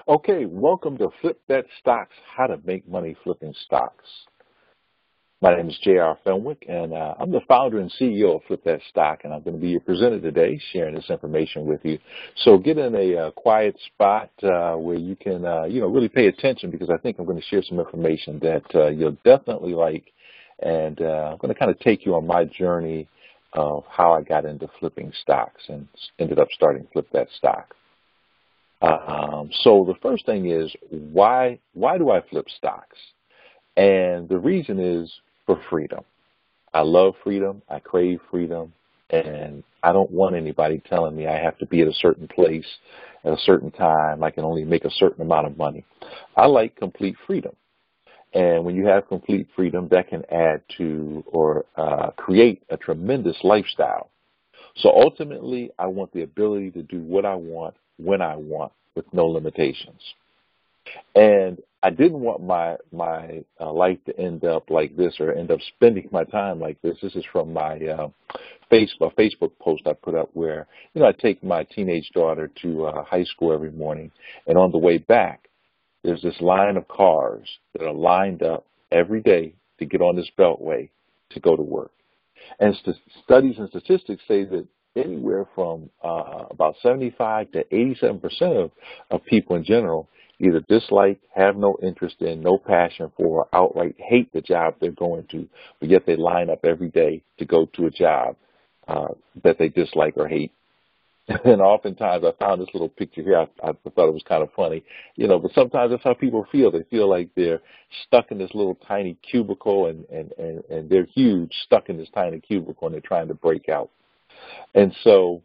Okay, welcome to Flip That Stocks, How to Make Money Flipping Stocks. My name is J.R. Fenwick, and I'm the founder and CEO of Flip That Stock, and I'm going to be your presenter today, sharing this information with you. So get in a quiet spot where you can, really pay attention, because I think I'm going to share some information that you'll definitely like, and I'm going to kind of take you on my journey of how I got into flipping stocks and ended up starting Flip That Stock. So the first thing is, why do I flip stocks? And the reason is for freedom. I love freedom. I crave freedom. And I don't want anybody telling me I have to be at a certain place at a certain time. I can only make a certain amount of money. I like complete freedom. And when you have complete freedom, that can add to or create a tremendous lifestyle. So ultimately, I want the ability to do what I want, when I want, with no limitations. And I didn't want my life to end up like this, or end up spending my time like this. This is from my Facebook post I put up where, I take my teenage daughter to high school every morning, and on the way back, there's this line of cars that are lined up every day to get on this beltway to go to work. And studies and statistics say that anywhere from about 75 to 87% of people in general either dislike, have no interest in, no passion for, or outright hate the job they're going to, but yet they line up every day to go to a job that they dislike or hate. And oftentimes I found this little picture here. I thought it was kind of funny, but sometimes that's how people feel. They feel like they're stuck in this little tiny cubicle, and they're huge, stuck in this tiny cubicle, and they're trying to break out. And so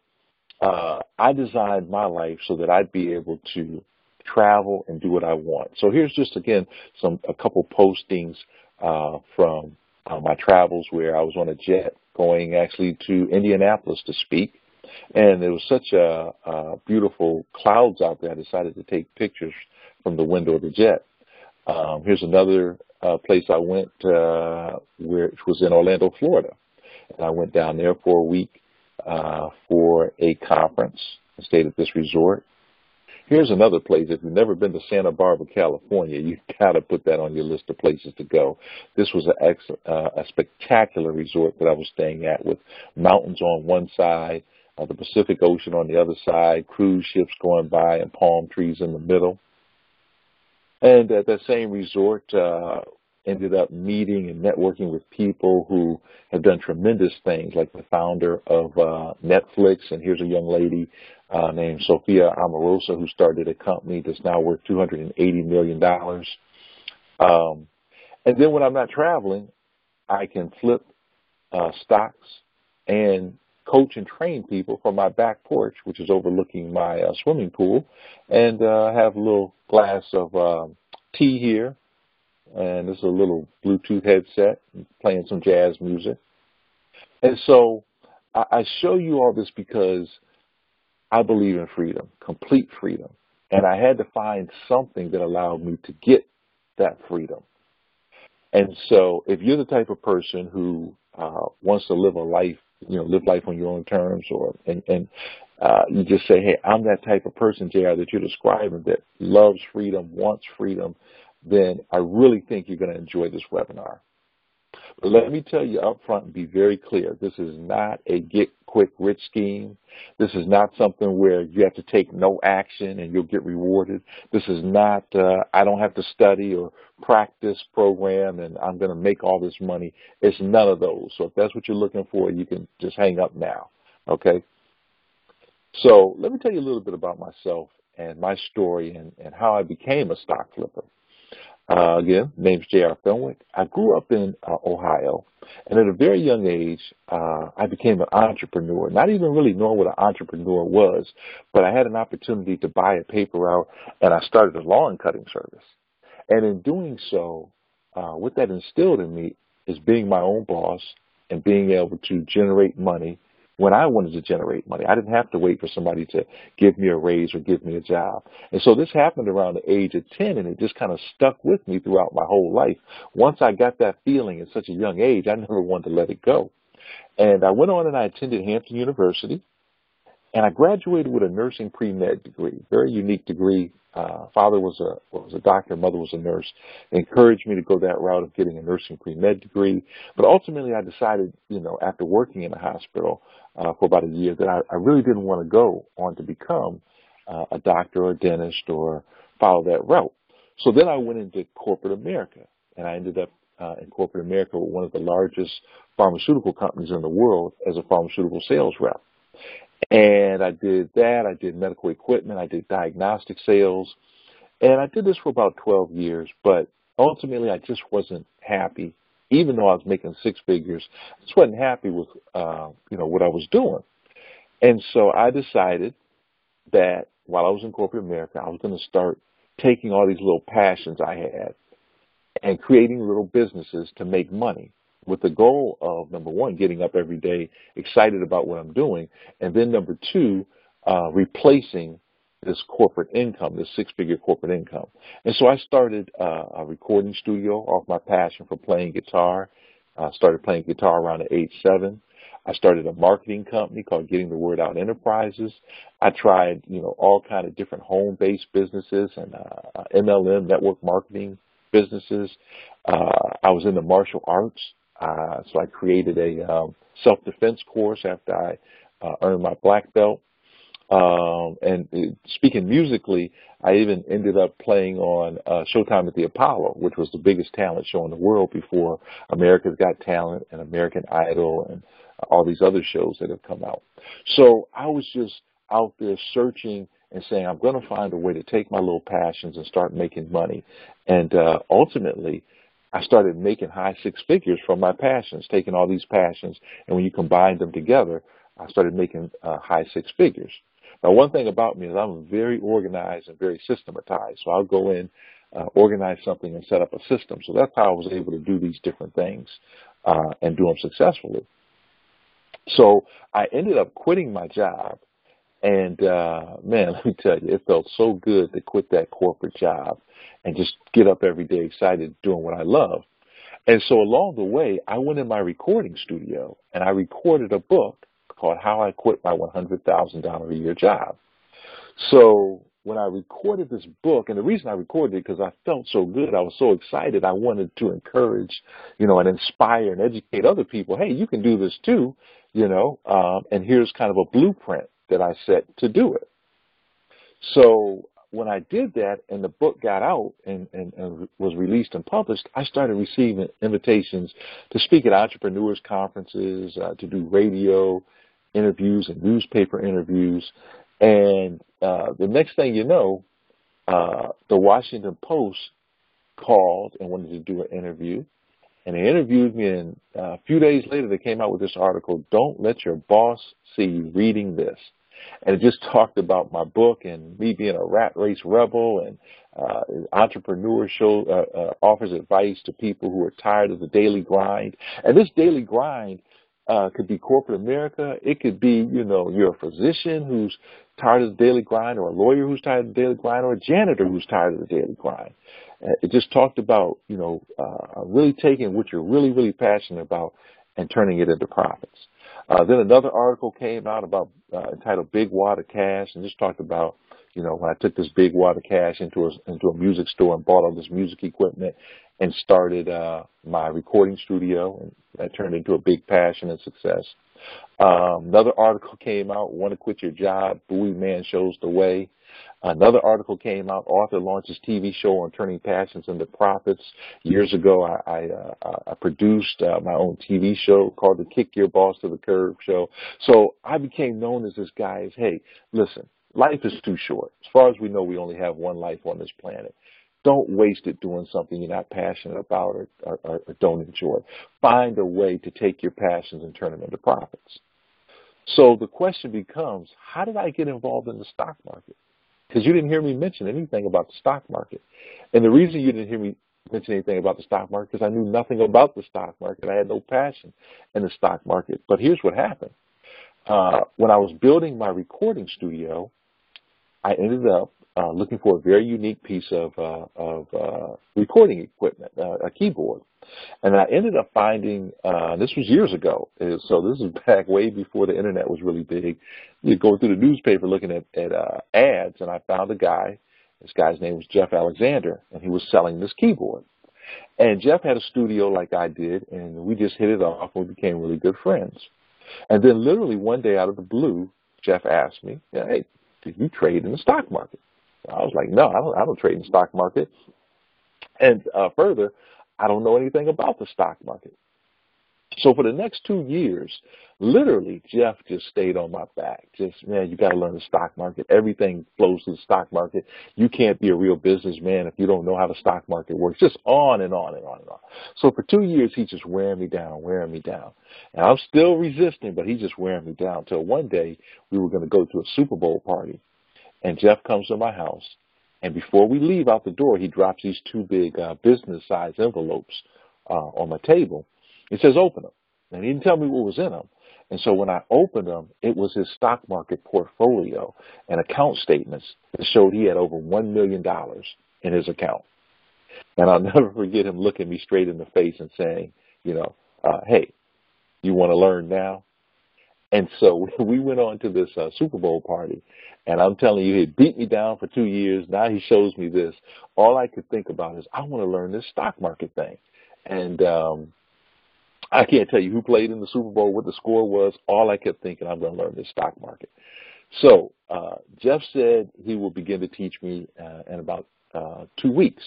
I designed my life so that I'd be able to travel and do what I want. So here's just, again, a couple postings from my travels where I was on a jet going actually to Indianapolis to speak. And there was such beautiful clouds out there, I decided to take pictures from the window of the jet. Here's another place I went which was in Orlando, Florida. And I went down there for a week for a conference and stayed at this resort. Here's another place. If you've never been to Santa Barbara, California, you've got to put that on your list of places to go. This was a spectacular resort that I was staying at, with mountains on one side, the Pacific Ocean on the other side, cruise ships going by, and palm trees in the middle. And at that same resort, ended up meeting and networking with people who have done tremendous things, like the founder of Netflix. And here's a young lady named Sophia Amorosa, who started a company that's now worth $280 million. And then when I'm not traveling, I can flip stocks and coach and train people from my back porch, which is overlooking my swimming pool, and have a little glass of tea here. And this is a little Bluetooth headset, playing some jazz music. And so I show you all this because I believe in freedom, complete freedom. And I had to find something that allowed me to get that freedom. And so if you're the type of person who wants to live a life, live life on your own terms, and you just say, hey, I'm that type of person, JR, that you're describing, that loves freedom, wants freedom, then I really think you're going to enjoy this webinar. But let me tell you up front and be very clear, this is not a get-quick-rich scheme. This is not something where you have to take no action and you'll get rewarded. This is not, I don't have to study or practice program and I'm going to make all this money. It's none of those. So if that's what you're looking for, you can just hang up now, okay? So let me tell you a little bit about myself and my story and how I became a stock flipper. Again, name's J.R. Fenwick. I grew up in Ohio, and at a very young age, I became an entrepreneur, not even really knowing what an entrepreneur was, but I had an opportunity to buy a paper route, and I started a lawn cutting service. And in doing so, what that instilled in me is being my own boss and being able to generate money when I wanted to generate money. I didn't have to wait for somebody to give me a raise or give me a job. And so this happened around the age of 10, and it just kind of stuck with me throughout my whole life. Once I got that feeling at such a young age, I never wanted to let it go. And I went on and I attended Hampton University, And I graduated with a nursing pre-med degree, very unique degree. Father was a doctor, mother was a nurse. They encouraged me to go that route of getting a nursing pre-med degree. But ultimately I decided, after working in a hospital for about a year, that I really didn't want to go on to become a doctor or a dentist or follow that route. So then I went into corporate America, and I ended up in corporate America with one of the largest pharmaceutical companies in the world as a pharmaceutical sales rep. And I did that. I did medical equipment. I did diagnostic sales. And I did this for about 12 years. But ultimately, I just wasn't happy. Even though I was making six figures, I just wasn't happy with, what I was doing. And so I decided that while I was in corporate America, I was going to start taking all these little passions I had and creating little businesses to make money, with the goal of, number one, getting up every day excited about what I'm doing, and then number two, replacing this corporate income, this six-figure corporate income. And so I started a recording studio off my passion for playing guitar. I started playing guitar around the age 7. I started a marketing company called Getting the Word Out Enterprises. I tried, all kind of different home-based businesses and MLM, network marketing businesses. I was in the martial arts. So I created a self-defense course after I earned my black belt. And speaking musically, I even ended up playing on Showtime at the Apollo, which was the biggest talent show in the world before America's Got Talent and American Idol and all these other shows that have come out. So I was just out there searching and saying, I'm going to find a way to take my little passions and start making money. And ultimately, I started making high six figures from my passions, taking all these passions, and when you combine them together, I started making high six figures. Now, one thing about me is I'm very organized and very systematized. So I'll go in, organize something, and set up a system. So that's how I was able to do these different things and do them successfully. So I ended up quitting my job. And, man, let me tell you, it felt so good to quit that corporate job and just get up every day excited doing what I love. And so along the way, I went in my recording studio and I recorded a book called How I Quit My $100,000 a Year Job. So when I recorded this book, and the reason I recorded it because I felt so good, I was so excited, I wanted to encourage, and inspire and educate other people. Hey, you can do this too, and here's kind of a blueprint that I set to do it. So when I did that and the book got out and was released and published, I started receiving invitations to speak at entrepreneurs conferences, to do radio interviews and newspaper interviews. And the next thing you know, the Washington Post called and wanted to do an interview. And they interviewed me, and a few days later they came out with this article, Don't Let Your Boss See You Reading This. And it just talked about my book and me being a rat race rebel, and entrepreneur offers advice to people who are tired of the daily grind. And this daily grind could be corporate America. It could be, you're a physician who's tired of the daily grind, or a lawyer who's tired of the daily grind, or a janitor who's tired of the daily grind. It just talked about, really taking what you're really, really passionate about and turning it into profits. Then another article came out about entitled Big Wad of Cash, and just talked about, when I took this big wad of cash into a music store and bought all this music equipment and started my recording studio, and that turned into a big passion and success. Another article came out, Want to Quit Your Job, Bowie Man Shows the Way. Another article came out, author launches TV show on turning passions into profits. Years ago, I produced my own TV show called the Kick Your Boss to the Curb show. So I became known as this guy as, hey, listen, life is too short. As far as we know, we only have one life on this planet. Don't waste it doing something you're not passionate about or don't enjoy. Find a way to take your passions and turn them into profits. So the question becomes, how did I get involved in the stock market? Because you didn't hear me mention anything about the stock market. And the reason you didn't hear me mention anything about the stock market is because I knew nothing about the stock market. I had no passion in the stock market. But here's what happened. When I was building my recording studio, I ended up looking for a very unique piece of recording equipment, a keyboard. And I ended up finding, this was years ago, so this is back way before the internet was really big. You go through the newspaper looking at ads, and I found a guy. This guy's name was Jeff Alexander, and he was selling this keyboard. And Jeff had a studio like I did, and we just hit it off and we became really good friends. And then literally one day out of the blue, Jeff asked me, hey, do you trade in the stock market? I was like, no, I don't trade in the stock market. And further, I don't know anything about the stock market. So for the next 2 years, literally, Jeff just stayed on my back. Just, man, you got to learn the stock market. Everything flows to the stock market. You can't be a real businessman if you don't know how the stock market works. Just on and on and on and on. So for 2 years, he's just wearing me down. And I'm still resisting, but he's just wearing me down. Until one day, we were going to go to a Super Bowl party. And Jeff comes to my house. And before we leave out the door, he drops these 2 big business-sized envelopes on my table. He says, open them. And he didn't tell me what was in them. And so when I opened them, it was his stock market portfolio and account statements that showed he had over $1 million in his account. And I'll never forget him looking me straight in the face and saying, hey, you want to learn now? And so we went on to this Super Bowl party. And I'm telling you, he beat me down for 2 years. Now he shows me this. All I could think about is I want to learn this stock market thing. And I can't tell you who played in the Super Bowl, what the score was. All I kept thinking, I'm going to learn this stock market. So Jeff said he will begin to teach me in about 2 weeks.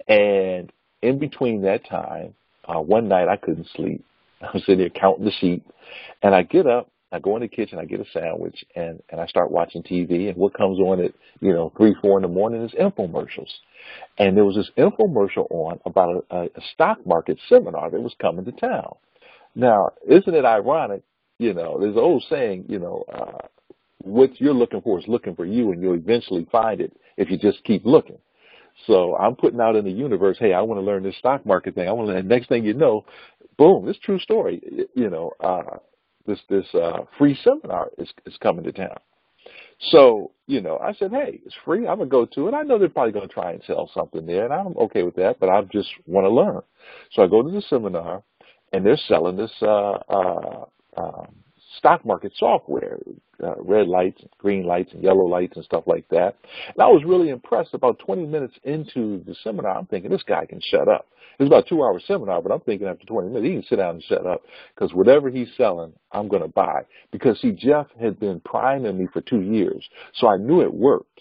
And in between that time, one night I couldn't sleep. I was sitting there counting the sheep. And I get up, I go in the kitchen, I get a sandwich, and I start watching TV. And what comes on at 3, 4 in the morning is infomercials. And there was this infomercial on about a stock market seminar that was coming to town. Now, isn't it ironic? There's an old saying, what you're looking for is looking for you, and you'll eventually find it if you just keep looking. So I'm putting out in the universe, hey, I want to learn this stock market thing. I want to learn. Next thing you know, boom, this true story. This free seminar is coming to town. So, I said, hey, it's free. I'm going to go to it. I know they're probably going to try and sell something there, and I'm okay with that, but I just want to learn. So I go to the seminar, and they're selling this stock market software, red lights, green lights, and yellow lights and stuff like that. And I was really impressed. About 20 minutes into the seminar, I'm thinking, this guy can shut up. It was about a 2-hour seminar, but I'm thinking after 20 minutes, he can sit down and shut up because whatever he's selling, I'm going to buy. Because, see, Jeff had been priming me for 2 years, so I knew it worked.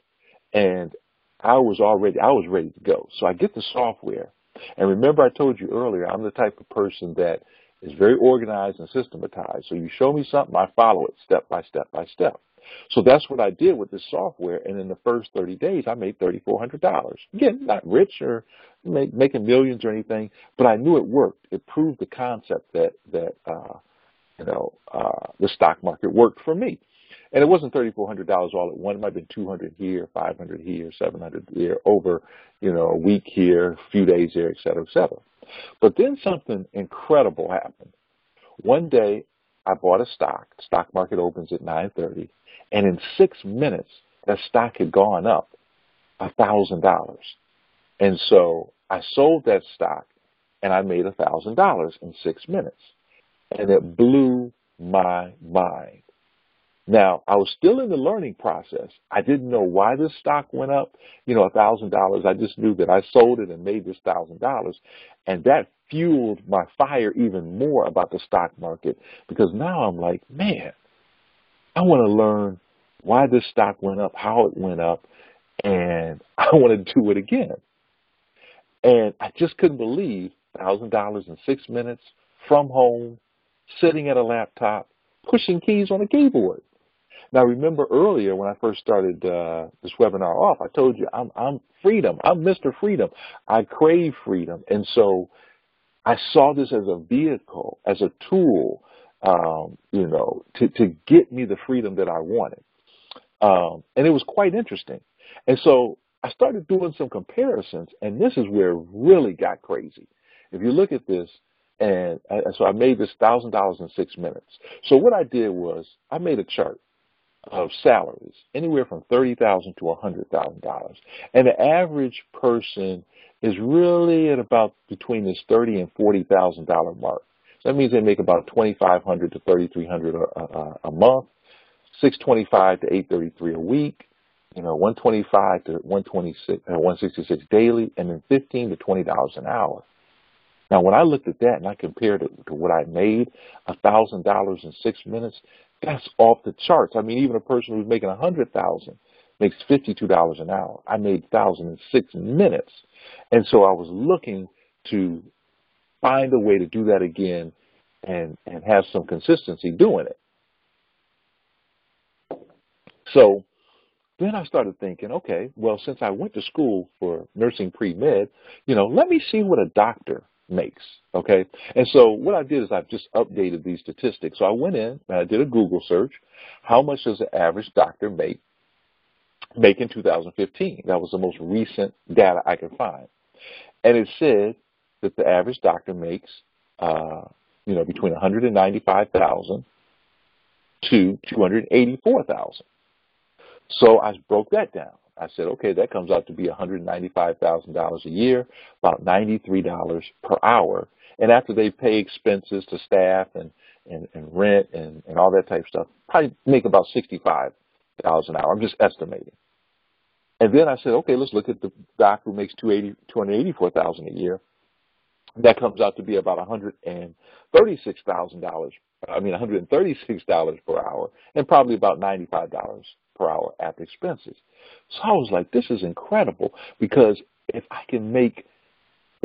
And I was ready to go. So I get the software. And remember I told you earlier, I'm the type of person that is very organized and systematized. So you show me something, I follow it step by step by step. So that's what I did with this software. And in the first 30 days, I made $3,400. Again, not rich or making millions or anything, but I knew it worked. It proved the concept that the stock market worked for me. And it wasn't $3,400 all at once. It might have been 200 here, 500 here, 700 here, over, a week here, a few days here, et cetera, et cetera. But then something incredible happened. One day, I bought a stock. The stock market opens at 9:30, and in 6 minutes, that stock had gone up $1,000. And so I sold that stock, and I made $1,000 in 6 minutes. And it blew my mind. Now, I was still in the learning process. I didn't know why this stock went up, $1,000. I just knew that I sold it and made this $1,000. And that fueled my fire even more about the stock market because now I'm like, man, I want to learn why this stock went up, how it went up, and I want to do it again. And I just couldn't believe $1,000 in 6 minutes from home, sitting at a laptop, pushing keys on a keyboard. Now, remember earlier when I first started this webinar off, I told you I'm freedom. I'm Mr. Freedom. I crave freedom. And so I saw this as a vehicle, as a tool, to get me the freedom that I wanted. And it was quite interesting. And so I started doing some comparisons, and this is where it really got crazy. If you look at this, and so I made this $1,000 in 6 minutes. So what I did was I made a chart of salaries, anywhere from $30,000 to $100,000. And the average person is really at about between this $30,000 and $40,000 mark. So that means they make about $2,500 to $3,300 a month, $625 to $833 a week, $125 to $166 daily, and then $15 to $20 an hour. Now, when I looked at that and I compared it to what I made, $1,000 in 6 minutes, that's off the charts. I mean, even a person who's making $100,000 makes $52 an hour. I made $1,000 in 6 minutes. And so I was looking to find a way to do that again and have some consistency doing it. So then I started thinking, okay, well, since I went to school for nursing pre-med, let me see what a doctor makes, okay? And so what I did is I've just updated these statistics. So I went in and I did a Google search. How much does the average doctor make in 2015? That was the most recent data I could find. And it said that the average doctor makes, between $195,000 to $284,000. So I broke that down. I said, okay, that comes out to be $195,000 a year, about $93 per hour. And after they pay expenses to staff and rent and all that type of stuff, probably make about $65 an hour. I'm just estimating. And then I said, okay, let's look at the doctor who makes $284,000 a year. That comes out to be about $136 per hour, and probably about $95 per hour after expenses. So I was like, this is incredible, because if I make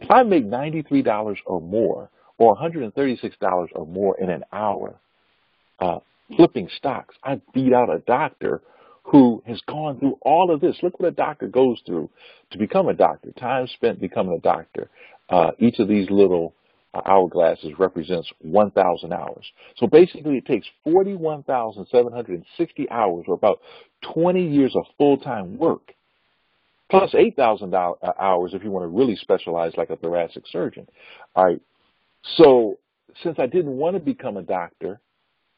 $93 or more, or $136 or more in an hour, flipping stocks, I beat out a doctor who has gone through all of this. Look what a doctor goes through to become a doctor, time spent becoming a doctor. Each of these little hourglasses represents 1,000 hours. So basically it takes 41,760 hours, or about 20 years of full-time work, plus 8,000 hours if you want to really specialize like a thoracic surgeon. All right. So since I didn't want to become a doctor,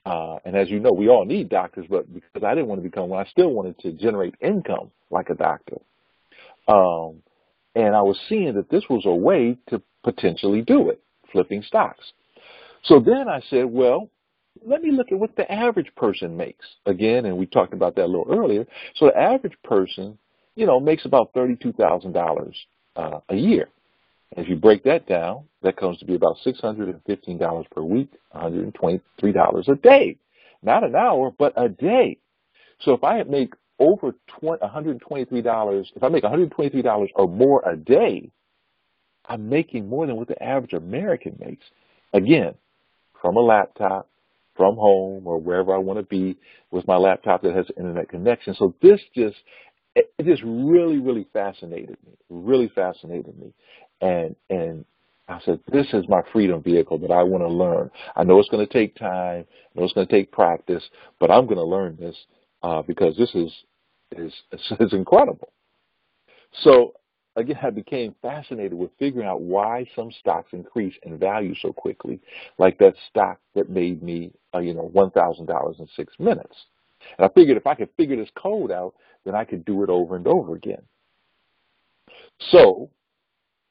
and as you know, we all need doctors, but because I didn't want to become one, I still wanted to generate income like a doctor. And I was seeing that this was a way to potentially do it, flipping stocks. So then I said, well, let me look at what the average person makes. Again, and we talked about that a little earlier. So the average person, makes about $32,000 a year. If you break that down, that comes to be about $615 per week, $123 a day. Not an hour, but a day. So if I make over $123, if I make $123 or more a day, I'm making more than what the average American makes. Again, from a laptop, from home, or wherever I want to be with my laptop that has an internet connection. So it just really, really fascinated me. And I said, this is my freedom vehicle that I want to learn. I know it's going to take time. I know it's going to take practice, but I'm going to learn this because this is incredible. So again, I became fascinated with figuring out why some stocks increase in value so quickly, like that stock that made me, $1,000 in 6 minutes. And I figured if I could figure this code out, then I could do it over and over again. So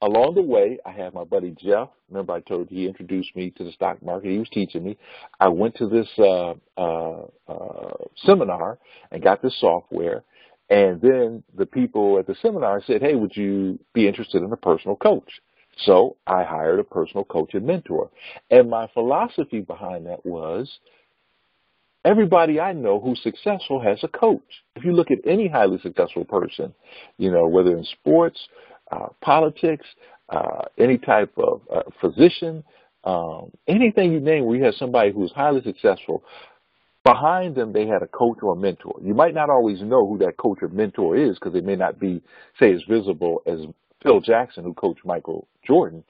along the way, I had my buddy Jeff. Remember I told you he introduced me to the stock market. He was teaching me. I went to this seminar and got this software. And then the people at the seminar said, hey, would you be interested in a personal coach? So I hired a personal coach and mentor. And my philosophy behind that was, everybody I know who's successful has a coach. If you look at any highly successful person, whether in sports, politics, any type of physician, anything you name where you have somebody who's highly successful, behind them they had a coach or a mentor. You might not always know who that coach or mentor is because they may not be, say, as visible as Phil Jackson, who coached Michael Jordan,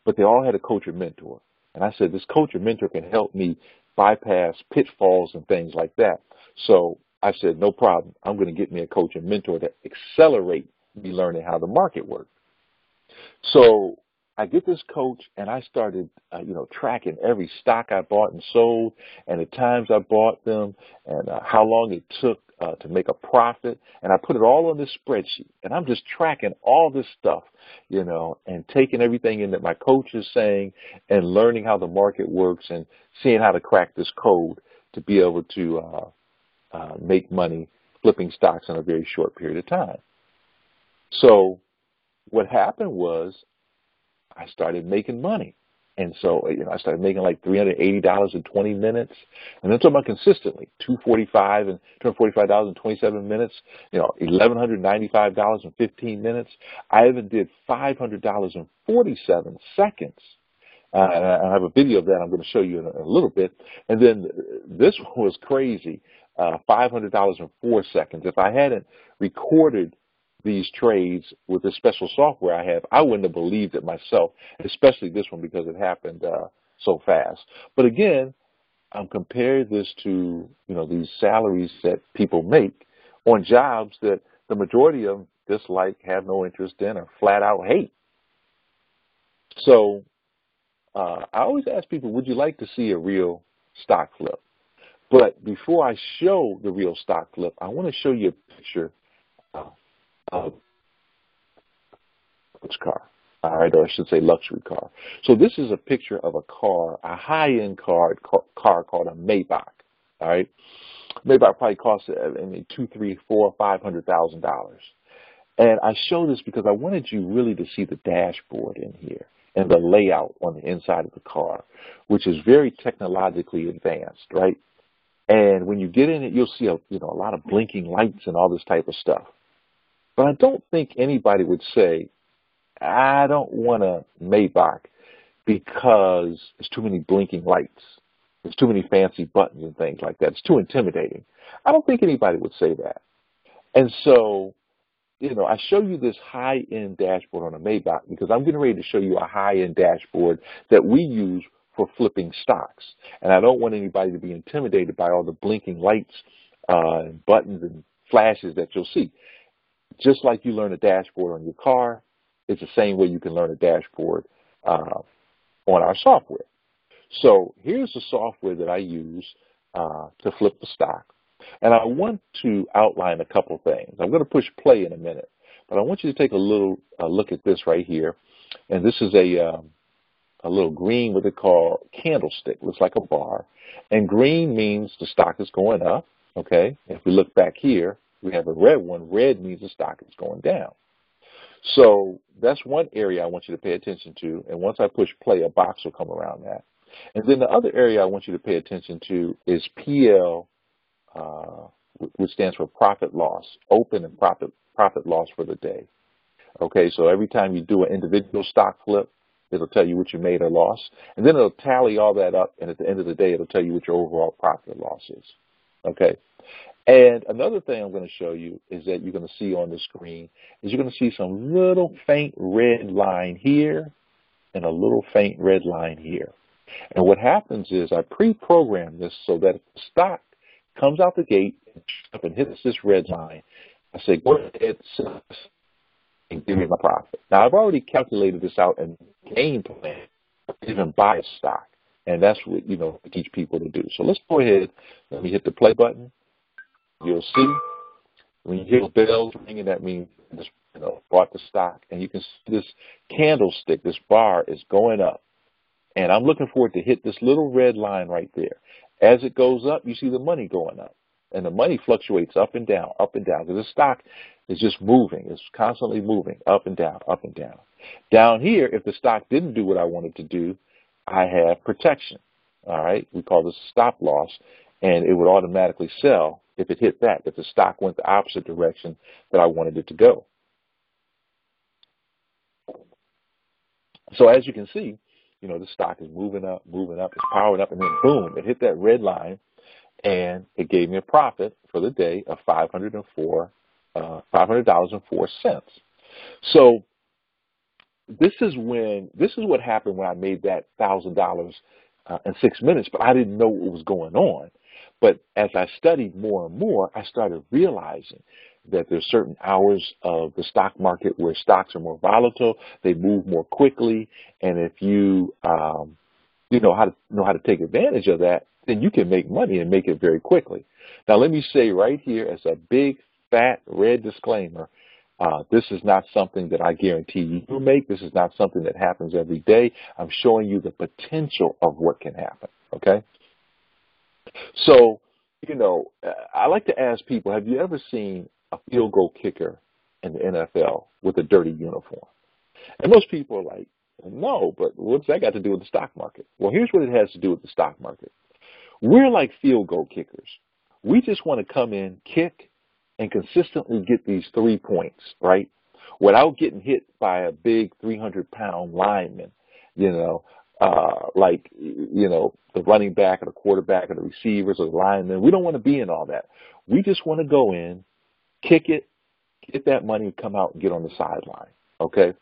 but they all had a coach or mentor. And I said, this coach or mentor can help me bypass pitfalls and things like that. So I said, no problem. I'm going to get me a coach and mentor to accelerate me learning how the market works. So I get this coach, and I started, tracking every stock I bought and sold, and the times I bought them, and how long it took to make a profit. And I put it all on this spreadsheet, and I'm just tracking all this stuff, and taking everything in that my coach is saying, and learning how the market works, and seeing how to crack this code to be able to make money flipping stocks in a very short period of time. So what happened was, I started making money. And so, I started making like $380 in 20 minutes. And I'm talking about consistently, $245 and $245 in 27 minutes, $1,195 in 15 minutes. I even did $500 in 47 seconds. And I have a video of that I'm going to show you in a little bit. And then this one was crazy, $500 in 4 seconds. If I hadn't recorded these trades with this special software I have, I wouldn't have believed it myself, especially this one because it happened so fast. But again, I'm comparing this to, these salaries that people make on jobs that the majority of them dislike, have no interest in, or flat out hate. So I always ask people, would you like to see a real stock flip? But before I show the real stock flip, I want to show you a picture of this car, all right, or I should say luxury car. So this is a picture of a car, a high-end car called a Maybach, all right? Maybach probably costs $200,000, $300,000, $400,000, $500,000. And I show this because I wanted you really to see the dashboard in here and the layout on the inside of the car, which is very technologically advanced, right? And when you get in it, you'll see a lot of blinking lights and all this type of stuff. But I don't think anybody would say, I don't want a Maybach because there's too many blinking lights. There's too many fancy buttons and things like that. It's too intimidating. I don't think anybody would say that. And so, I show you this high-end dashboard on a Maybach because I'm getting ready to show you a high-end dashboard that we use for flipping stocks. And I don't want anybody to be intimidated by all the blinking lights and buttons and flashes that you'll see. Just like you learn a dashboard on your car, it's the same way you can learn a dashboard on our software. So here's the software that I use to flip the stock. And I want to outline a couple things. I'm going to push play in a minute, but I want you to take a look at this right here. And this is a little green, what they call candlestick. Looks like a bar. And green means the stock is going up, okay? If we look back here, we have a red one. Red means the stock is going down. So that's one area I want you to pay attention to. And once I push play, a box will come around that. And then the other area I want you to pay attention to is PL, which stands for profit loss, open and profit loss for the day. Okay, so every time you do an individual stock flip, it'll tell you what you made or lost. And then it'll tally all that up. And at the end of the day, it'll tell you what your overall profit or loss is. Okay. And another thing I'm going to show you is that you're going to see on the screen is you're going to see some little faint red line here and a little faint red line here. And what happens is I pre-program this so that if the stock comes out the gate and hits this red line, I say, go ahead and give me my profit. Now, I've already calculated this out and game plan to even buy a stock. And that's what, we teach people to do. So let's go ahead. Let me hit the play button. You'll see when you hear the bells ringing, that means just bought the stock. And you can see this candlestick, this bar is going up. And I'm looking for it to hit this little red line right there. As it goes up, you see the money going up. And the money fluctuates up and down, because the stock is just moving. It's constantly moving up and down, up and down. Down here, if the stock didn't do what I wanted to do, I have protection. All right? We call this stop loss. And it would automatically sell if it hit that, if the stock went the opposite direction that I wanted it to go. So as you can see, the stock is moving up, it's powering up, and then boom, it hit that red line, and it gave me a profit for the day of $500.04. So this is what happened when I made that $1,000 in 6 minutes, but I didn't know what was going on. But as I studied more and more, I started realizing that there's certain hours of the stock market where stocks are more volatile, they move more quickly, and if you you know how to take advantage of that, then you can make money and make it very quickly. Now, let me say right here as a big, fat, red disclaimer, this is not something that I guarantee you will make. This is not something that happens every day. I'm showing you the potential of what can happen, okay? So, I like to ask people, have you ever seen a field goal kicker in the NFL with a dirty uniform? And most people are like, no, but what's that got to do with the stock market? Well, here's what it has to do with the stock market. We're like field goal kickers. We just want to come in, kick, and consistently get these 3 points, right? Without getting hit by a big 300-pound lineman, the running back or the quarterback or the receivers or the linemen. We don't want to be in all that. We just want to go in, kick it, get that money, come out and get on the sideline, okay?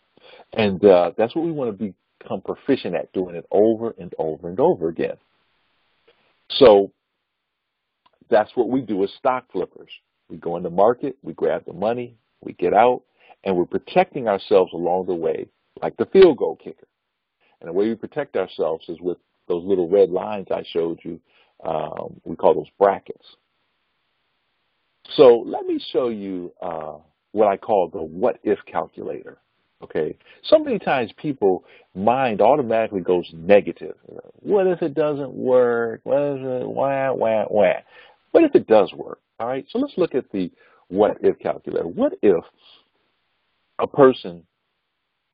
And that's what we want to become proficient at, doing it over and over and over again. So that's what we do as stock flippers. We go in the market, we grab the money, we get out, and we're protecting ourselves along the way like the field goal kicker. And the way we protect ourselves is with those little red lines I showed you. We call those brackets. So let me show you what I call the what-if calculator. Okay, so many times people mind automatically goes negative. What if it doesn't work? What if it, wah. What if it does work? All right, so let's look at the what-if calculator. What if a person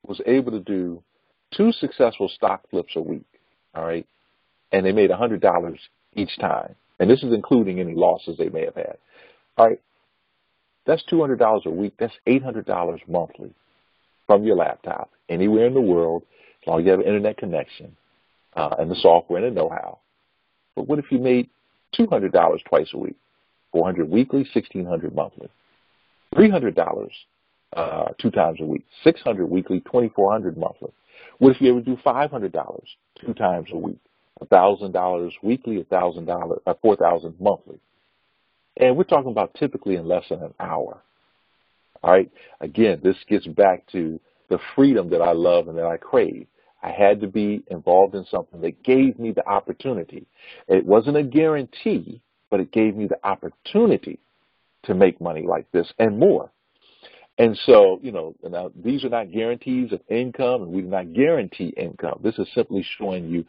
was able to do 2 successful stock flips a week, all right, and they made $100 each time, and this is including any losses they may have had, all right, that's $200 a week. That's $800 monthly from your laptop, anywhere in the world, as long as you have an internet connection and the software and the know-how. But what if you made $200 twice a week? $400 weekly, $1,600 monthly. $300 2 times a week. $600 weekly, $2,400 monthly. What if you ever do $500 2 times a week? $1,000 weekly, $4,000 monthly. And we're talking about typically in less than an hour. All right. Again, this gets back to the freedom that I love and that I crave. I had to be involved in something that gave me the opportunity. It wasn't a guarantee, but it gave me the opportunity to make money like this and more. And so, now these are not guarantees of income, and we do not guarantee income. This is simply showing you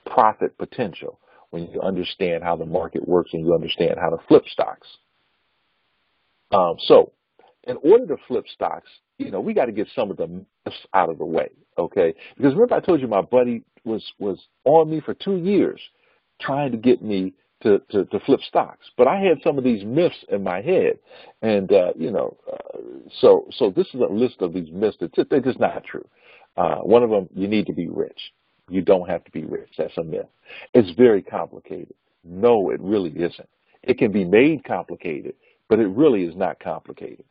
profit potential when you understand how the market works and you understand how to flip stocks. So in order to flip stocks, we got to get some of the myths out of the way, okay? Because remember I told you my buddy was on me for 2 years trying to get me to flip stocks. But I had some of these myths in my head. And, so this is a list of these myths that they're just not true. One of them, you need to be rich. You don't have to be rich. That's a myth. It's very complicated. No, it really isn't. It can be made complicated, but it really is not complicated.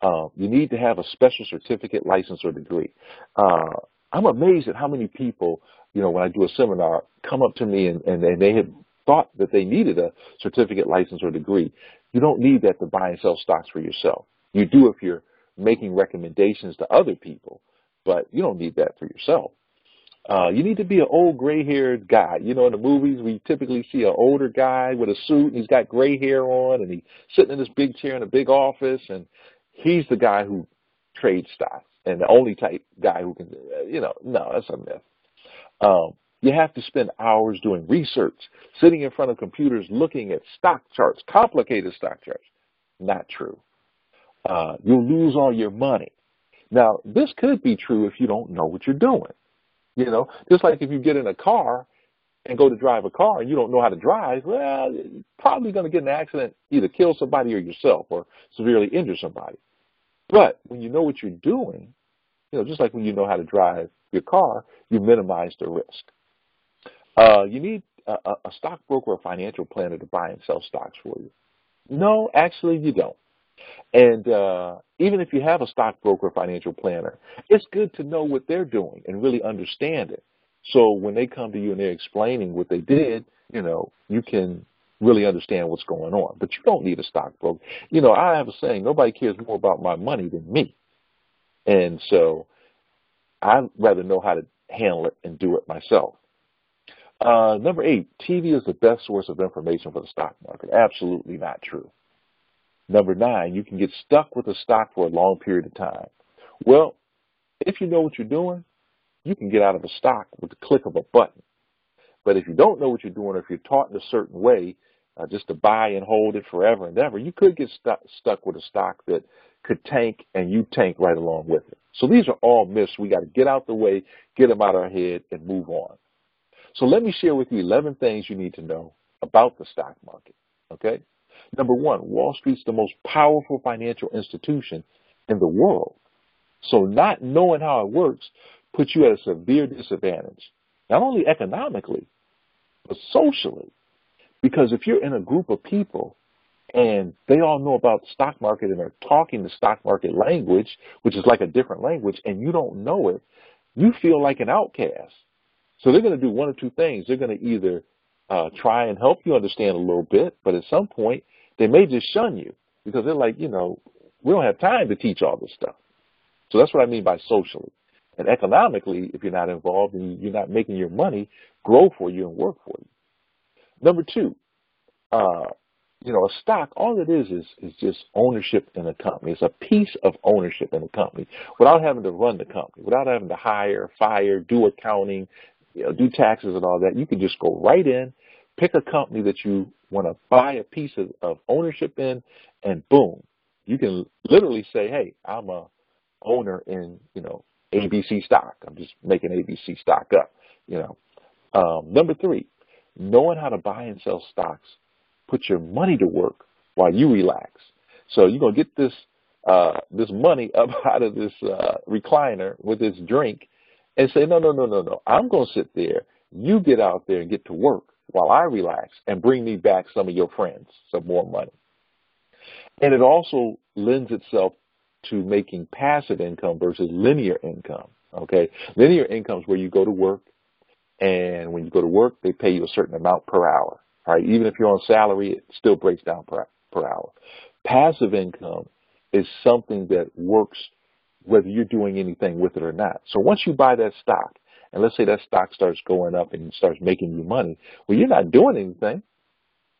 You need to have a special certificate, license, or degree. I'm amazed at how many people, when I do a seminar, come up to me and they have thought that they needed a certificate, license, or degree. You don't need that to buy and sell stocks for yourself. You do if you're making recommendations to other people, but you don't need that for yourself. You need to be an old gray-haired guy. In the movies, we typically see an older guy with a suit, and he's got gray hair on, and he's sitting in this big chair in a big office, and he's the guy who trades stocks, and the only type guy who can, no, that's a myth. You have to spend hours doing research, sitting in front of computers looking at stock charts, complicated stock charts. Not true. You'll lose all your money. Now, this could be true if you don't know what you're doing. Just like if you get in a car and go to drive a car and you don't know how to drive, well, you're probably going to get in an accident, either kill somebody or yourself or severely injure somebody. But when you know what you're doing, just like when you know how to drive your car, you minimize the risk. You need a stockbroker or financial planner to buy and sell stocks for you. No, actually you don't. And even if you have a stockbroker or financial planner, it's good to know what they're doing and really understand it. So when they come to you and they're explaining what they did, you can really understand what's going on. But you don't need a stockbroker. You know, I have a saying, nobody cares more about my money than me. And so I'd rather know how to handle it and do it myself. Number 8, TV is the best source of information for the stock market. Absolutely not true. Number 9, you can get stuck with a stock for a long period of time. Well, if you know what you're doing, you can get out of a stock with the click of a button. But if you don't know what you're doing, or if you're taught in a certain way, just to buy and hold it forever and ever, you could get stuck with a stock that could tank, and you tank right along with it. So these are all myths. We got to get out the way, get them out of our head, and move on. So let me share with you 11 things you need to know about the stock market, okay? Number 1, Wall Street's the most powerful financial institution in the world. So not knowing how it works puts you at a severe disadvantage, not only economically, but socially. Because if you're in a group of people and they all know about the stock market and are talking the stock market language, which is like a different language, and you don't know it, you feel like an outcast. So they're going to do one of two things. They're going to either try and help you understand a little bit, but at some point they may just shun you because they're like, you know, we don't have time to teach all this stuff. So that's what I mean by socially. And economically, if you're not involved and you're not making your money grow for you and work for you. Number 2, you know, a stock, all it is just ownership in a company. It's a piece of ownership in a company without having to run the company, without having to hire, fire, do accounting, you know, do taxes and all that. You can just go right in, pick a company that you want to buy a piece of ownership in, and boom, you can literally say, hey, I'm a owner in, you know, ABC stock. I'm just making ABC stock up, you know. Number 3, knowing how to buy and sell stocks, put your money to work while you relax. So you're going to get this money up out of this recliner with this drink and say, no. I'm going to sit there. You get out there and get to work while I relax and bring me back some of your friends, some more money. And it also lends itself to making passive income versus linear income, okay? Linear income is where you go to work, and when you go to work, they pay you a certain amount per hour, all right? Even if you're on salary, it still breaks down per hour. Passive income is something that works whether you're doing anything with it or not. So once you buy that stock, and let's say that stock starts going up and starts making you money, well, you're not doing anything.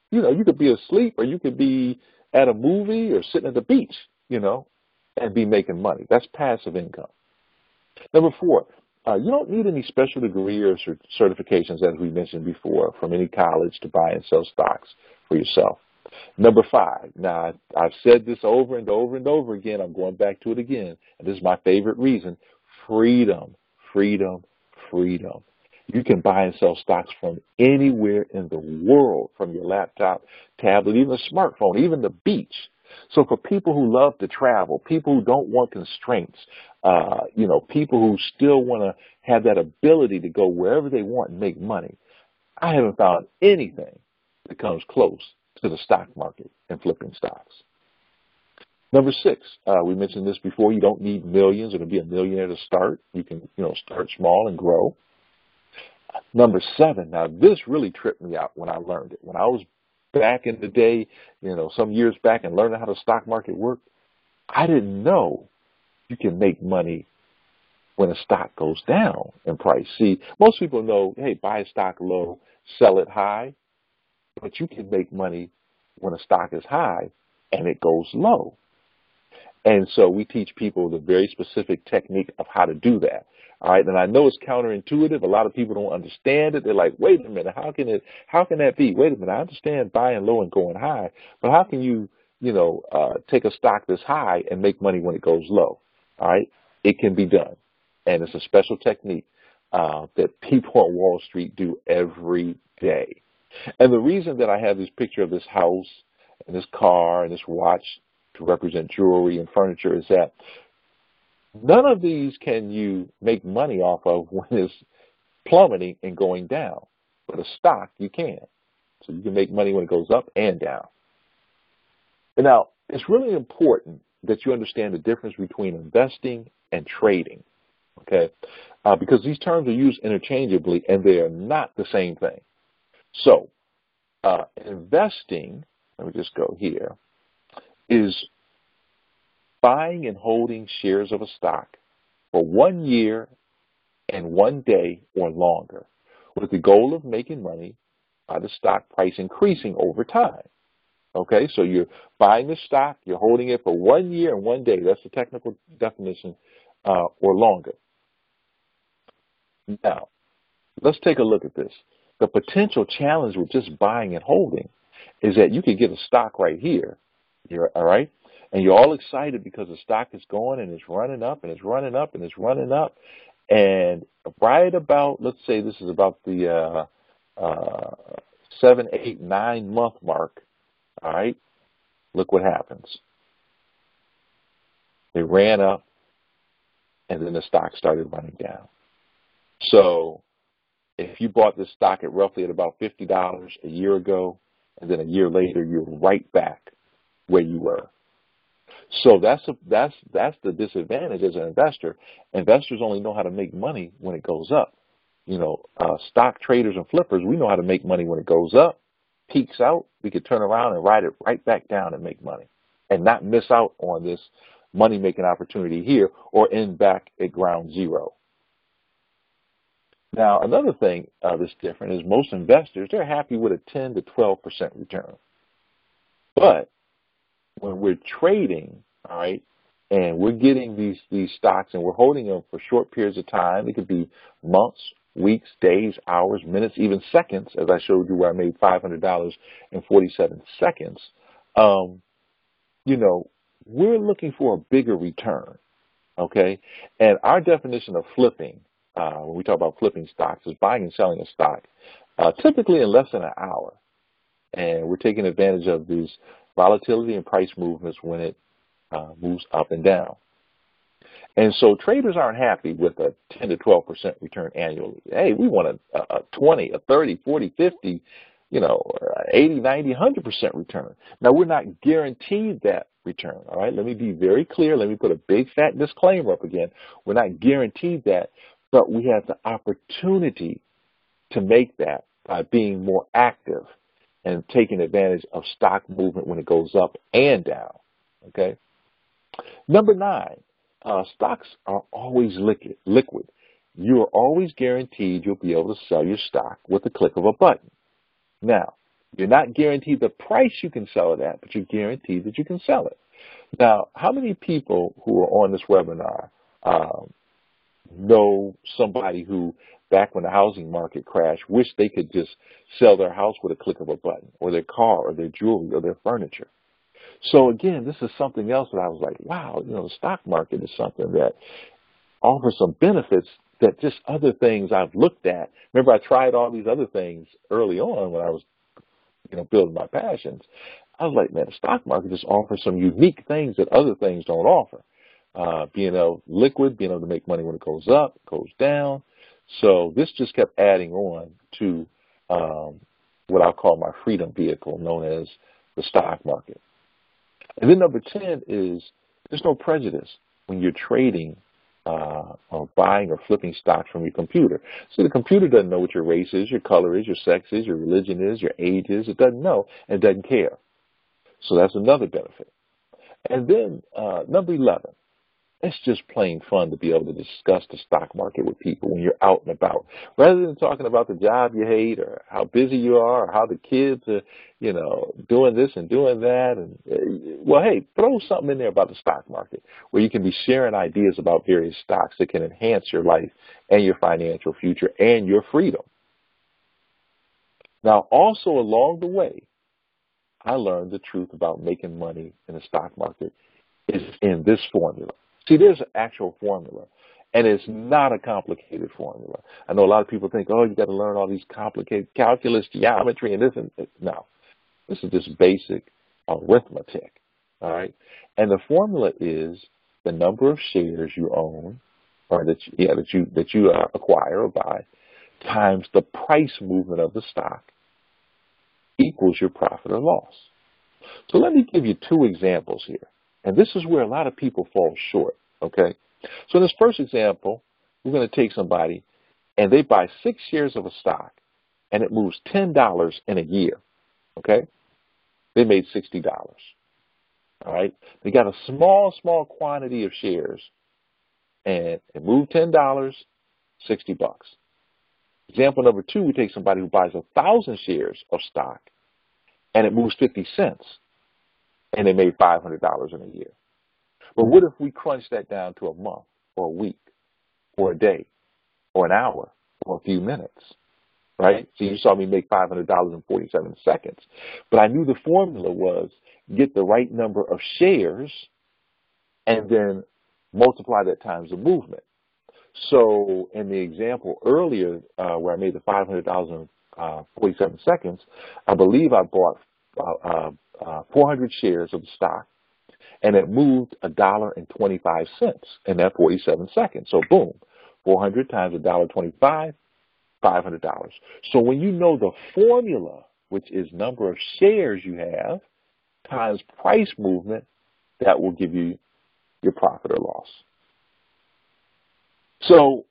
You know, you could be asleep or you could be at a movie or sitting at the beach, you know, and be making money. That's passive income. Number 4, you don't need any special degree or certifications, as we mentioned before, from any college to buy and sell stocks for yourself. Number 5, now I've said this over and over and over again. I'm going back to it again, and this is my favorite reason: freedom, freedom, freedom. You can buy and sell stocks from anywhere in the world, from your laptop, tablet, even a smartphone, even the beach. So for people who love to travel, people who don't want constraints, you know, people who still want to have that ability to go wherever they want and make money, I haven't found anything that comes close to the stock market and flipping stocks. Number 6, we mentioned this before. You don't need millions or to be a millionaire to start. You can, you know, start small and grow. Number 7, now this really tripped me out when I learned it. When I was back in the day, you know, some years back and learning how the stock market worked, I didn't know you can make money when a stock goes down in price. See, most people know, hey, buy a stock low, sell it high, but you can make money when a stock is high and it goes low. And so we teach people the very specific technique of how to do that. All right, and I know it's counterintuitive. A lot of people don't understand it. They're like, wait a minute, how can that be? Wait a minute, I understand buying low and going high, but how can you take a stock that's high and make money when it goes low? All right, it can be done, and it's a special technique that people on Wall Street do every day. And the reason that I have this picture of this house and this car and this watch to represent jewelry and furniture is that none of these can you make money off of when it's plummeting and going down. But a stock, you can. So you can make money when it goes up and down. And now, it's really important that you understand the difference between investing and trading, okay? Because these terms are used interchangeably, and they are not the same thing. So, Investing, let me just go here, is buying and holding shares of a stock for 1 year and 1 day or longer with the goal of making money by the stock price increasing over time. Okay, so you're buying the stock, you're holding it for 1 year and 1 day. That's the technical definition, or longer. Now, let's take a look at this. The potential challenge with just buying and holding is that you could get a stock right here, all right, and you're all excited because the stock is going and it's running up and it's running up and it's running up, and right about, let's say this is about the 7, 8, 9 month mark, all right, look what happens. It ran up, and then the stock started running down. So if you bought this stock at roughly at about $50 a year ago, and then a year later you're right back where you were. So that's the disadvantage as an investor. Investors only know how to make money when it goes up. You know, stock traders and flippers, we know how to make money when it goes up, peaks out. We could turn around and ride it right back down and make money, and not miss out on this money-making opportunity here or end back at ground zero. Now, another thing that's different is most investors, they're happy with a 10 to 12% return. But when we're trading, all right, and we're getting these stocks and we're holding them for short periods of time, it could be months, weeks, days, hours, minutes, even seconds, as I showed you where I made $500 in 47 seconds, you know, we're looking for a bigger return, okay? And our definition of flipping, when we talk about flipping stocks, is buying and selling a stock, typically in less than an hour. And we're taking advantage of these volatility and price movements when it moves up and down. And so traders aren't happy with a 10 to 12% return annually. Hey, we want a 20, a 30, 40, 50, 80, 90, 100% return. Now, we're not guaranteed that return, all right? Let me be very clear. Let me put a big fat disclaimer up again. We're not guaranteed that, but we have the opportunity to make that by being more active and taking advantage of stock movement when it goes up and down, okay? Number 9, stocks are always liquid. You are always guaranteed you'll be able to sell your stock with the click of a button. Now, you're not guaranteed the price you can sell it at, but you're guaranteed that you can sell it. Now, how many people who are on this webinar know somebody who, back when the housing market crashed, wished they could just sell their house with a click of a button, or their car, or their jewelry, or their furniture? So again, this is something else that I was like, wow, the stock market is something that offers some benefits that just other things I've looked at. Remember, I tried all these other things early on when I was, building my passions. I was like, man, the stock market just offers some unique things that other things don't offer. Being liquid, being able to make money when it goes up, goes down. So this just kept adding on to what I'll call my freedom vehicle, known as the stock market. And then number 10 is there's no prejudice when you're trading or buying or flipping stocks from your computer. So the computer doesn't know what your race is, your color is, your sex is, your religion is, your age is. It doesn't know and doesn't care. So that's another benefit. And then number 11, it's just plain fun to be able to discuss the stock market with people when you're out and about. Rather than talking about the job you hate or how busy you are or how the kids are, doing this and doing that. And well, hey, throw something in there about the stock market where you can be sharing ideas about various stocks that can enhance your life and your financial future and your freedom. Now, also along the way, I learned the truth about making money in the stock market is in this formula. See, there's an actual formula, and it's not a complicated formula. I know a lot of people think, oh, you got to learn all these complicated calculus, geometry, and this and that. No, this is just basic arithmetic, all right? And the formula is the number of shares you own, or that you acquire or buy, times the price movement of the stock equals your profit or loss. So let me give you 2 examples here. And this is where a lot of people fall short, okay? So in this first example, we're going to take somebody, and they buy 6 shares of a stock, and it moves $10 in a year. okay? They made $60, all right? They got a small quantity of shares, and it moved $10, $60. Example number two, we take somebody who buys 1,000 shares of stock, and it moves 50 cents, and they made $500 in a year. But what if we crunch that down to a month or a week or a day or an hour or a few minutes, right? So you saw me make $500 in 47 seconds. But I knew the formula was get the right number of shares and then multiply that times the movement. So in the example earlier where I made the $500 in 47 seconds, I believe I bought 400 shares of the stock, and it moved $1.25 in that 47 seconds. So boom, 400 times $1.25, $500. So when you know the formula, which is number of shares you have times price movement, that will give you your profit or loss. So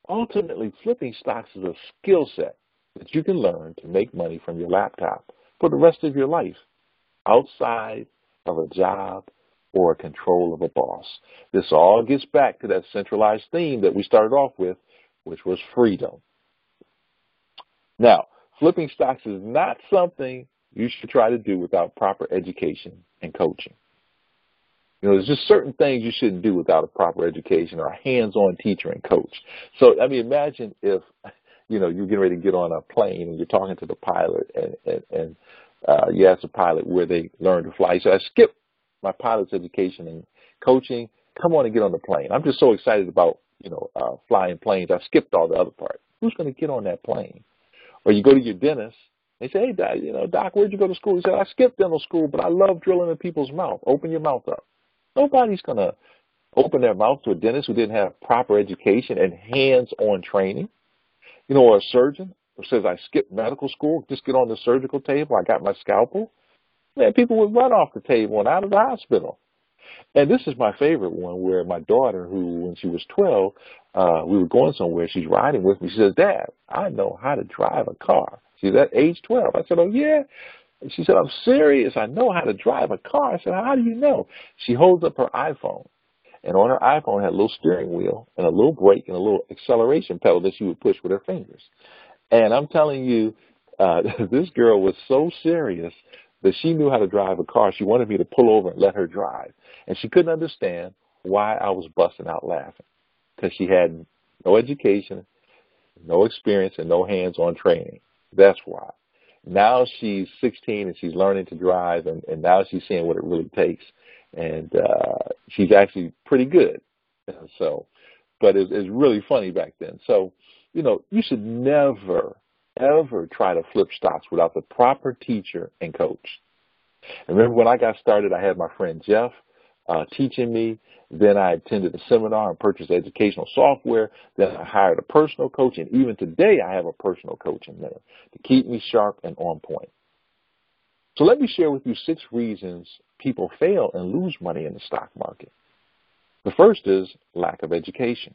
ultimately, flipping stocks is a skill set that you can learn to make money from your laptop for the rest of your life, outside of a job or control of a boss. This all gets back to that centralized theme that we started off with, which was freedom. Now, flipping stocks is not something you should try to do without proper education and coaching. You know, there's just certain things you shouldn't do without a proper education or a hands-on teacher and coach. So, I mean, imagine if, you know, you're getting ready to get on a plane and you're talking to the pilot and you ask the pilot where they learned to fly. He said, I skipped my pilot's education and coaching. Come on and get on the plane. I'm just so excited about, you know, flying planes. I skipped all the other part. Who's going to get on that plane? Or you go to your dentist. They say, hey, Doc, you know, Doc, where'd you go to school? He said, I skipped dental school, but I love drilling in people's mouth. Open your mouth up. Nobody's going to open their mouth to a dentist who didn't have proper education and hands-on training. You know, or a surgeon who says, I skipped medical school, just get on the surgical table, I got my scalpel. Man, people would run off the table and out of the hospital. And this is my favorite one, where my daughter, who, when she was 12, we were going somewhere, she's riding with me. She says, Dad, I know how to drive a car. She's at age 12. I said, oh, yeah? And she said, I'm serious. I know how to drive a car. I said, how do you know? She holds up her iPhone, and on her iPhone had a little steering wheel and a little brake and a little acceleration pedal that she would push with her fingers. And I'm telling you, this girl was so serious that she knew how to drive a car. She wanted me to pull over and let her drive. And she couldn't understand why I was busting out laughing, because she had no education, no experience, and no hands-on training. That's why. Now she's 16 and she's learning to drive, and now she's seeing what it really takes. And she's actually pretty good. So, but it's really funny back then. So, you know, you should never, ever try to flip stocks without the proper teacher and coach. And remember when I got started, I had my friend Jeff teaching me. Then I attended a seminar and purchased educational software. Then I hired a personal coach. And even today, I have a personal coach in there to keep me sharp and on point. So let me share with you 6 reasons people fail and lose money in the stock market. The first is lack of education.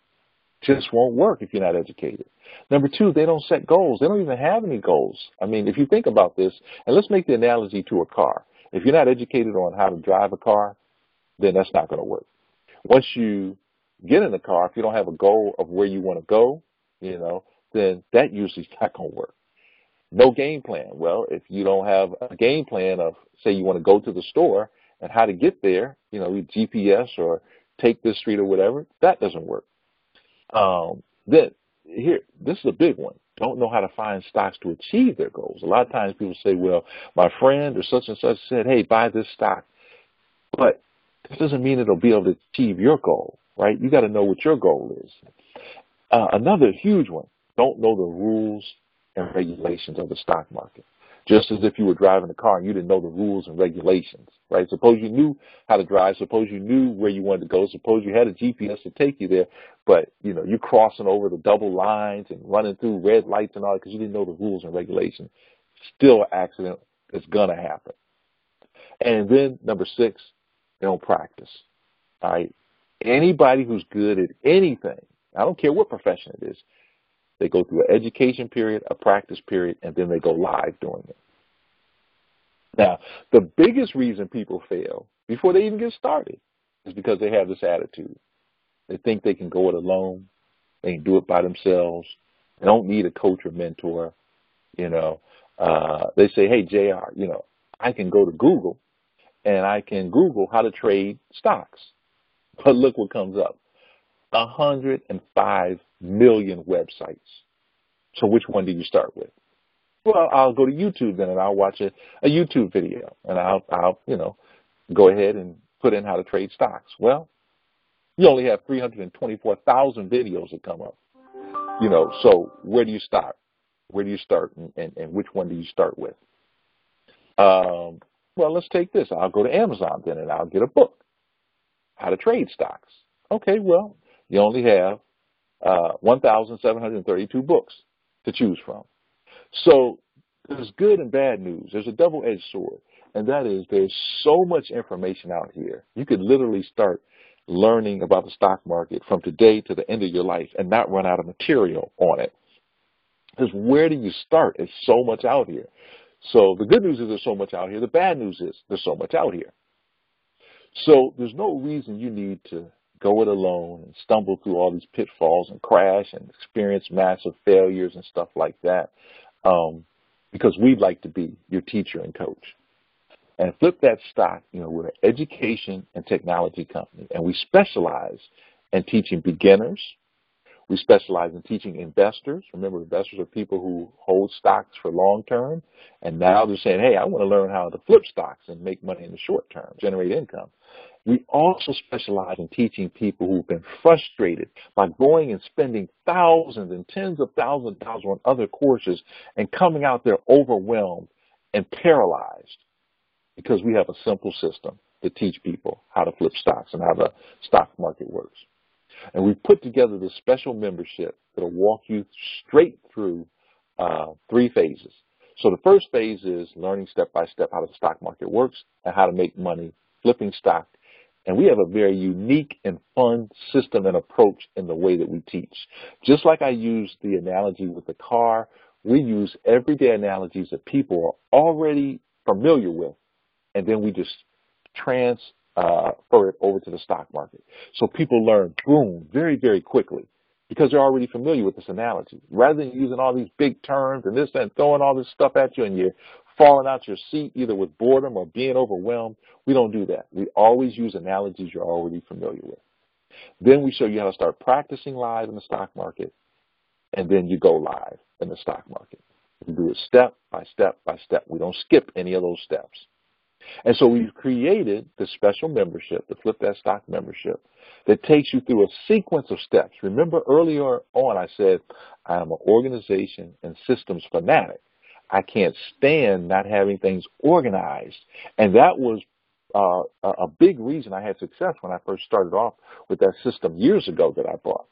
Just won't work if you're not educated. Number 2, they don't set goals. They don't even have any goals. I mean, if you think about this, and let's make the analogy to a car. If you're not educated on how to drive a car, then that's not going to work. Once you get in the car, if you don't have a goal of where you want to go, you know, then that usually is not going to work. No game plan. Well, if you don't have a game plan of, say, you want to go to the store and how to get there, you know, GPS or take this street or whatever, that doesn't work. Then here, this is a big one. Don't know how to find stocks to achieve their goals. A lot of times people say, well, my friend or such and such said, hey, buy this stock. But that doesn't mean it'll be able to achieve your goal, right? You got to know what your goal is. Another huge one, don't know the rules and regulations of the stock market. Just as if you were driving a car and you didn't know the rules and regulations, right? Suppose you knew how to drive. Suppose you knew where you wanted to go. Suppose you had a GPS to take you there, but, you know, you're crossing over the double lines and running through red lights and all that because you didn't know the rules and regulations. Still an accident is going to happen. And then number 6, they don't practice, all right? Anybody who's good at anything, I don't care what profession it is, they go through an education period, a practice period, and then they go live doing it. Now, the biggest reason people fail before they even get started is because they have this attitude. They think they can go it alone. They can do it by themselves. They don't need a coach or mentor. You know, they say, hey, JR, I can go to Google and I can Google how to trade stocks. But look what comes up. 105 million websites. So which one do you start with? Well, I'll go to YouTube then and I'll watch a YouTube video and I'll go ahead and put in how to trade stocks. Well, you only have 324,000 videos that come up. So where do you start? Where do you start and which one do you start with? Well, let's take this. I'll go to Amazon then and I'll get a book, how to trade stocks. Okay, well, you only have 1,732 books to choose from. So there's good and bad news. There's a double-edged sword, and that is there's so much information out here. You could literally start learning about the stock market from today to the end of your life and not run out of material on it. Because where do you start? There's so much out here. So the good news is there's so much out here. The bad news is there's so much out here. So there's no reason you need to go it alone and stumble through all these pitfalls and crash and experience massive failures and stuff like that, because we'd like to be your teacher and coach. And Flip That Stock, we're an education and technology company, and we specialize in teaching beginners. We specialize in teaching investors. Remember, investors are people who hold stocks for long term, and now they're saying, hey, I want to learn how to flip stocks and make money in the short term, generate income. We also specialize in teaching people who've been frustrated by going and spending thousands and tens of thousands of dollars on other courses and coming out there overwhelmed and paralyzed, because we have a simple system to teach people how to flip stocks and how the stock market works. And we've put together this special membership that will walk you straight through 3 phases. So the first phase is learning step-by-step how the stock market works and how to make money flipping stock. And we have a very unique and fun system and approach in the way that we teach. Just like I used the analogy with the car, we use everyday analogies that people are already familiar with, and then we just transfer it over to the stock market. So people learn, boom, very, very quickly, because they're already familiar with this analogy. Rather than using all these big terms and this and throwing all this stuff at you and you're falling out your seat either with boredom or being overwhelmed, we don't do that. We always use analogies you're already familiar with. Then we show you how to start practicing live in the stock market, and then you go live in the stock market. We do it step by step by step. We don't skip any of those steps. And so we've created this special membership, the Flip That Stock membership, that takes you through a sequence of steps. Remember earlier on I said I'm an organization and systems fanatic. I can't stand not having things organized. And that was a big reason I had success when I first started off with that system years ago that I bought.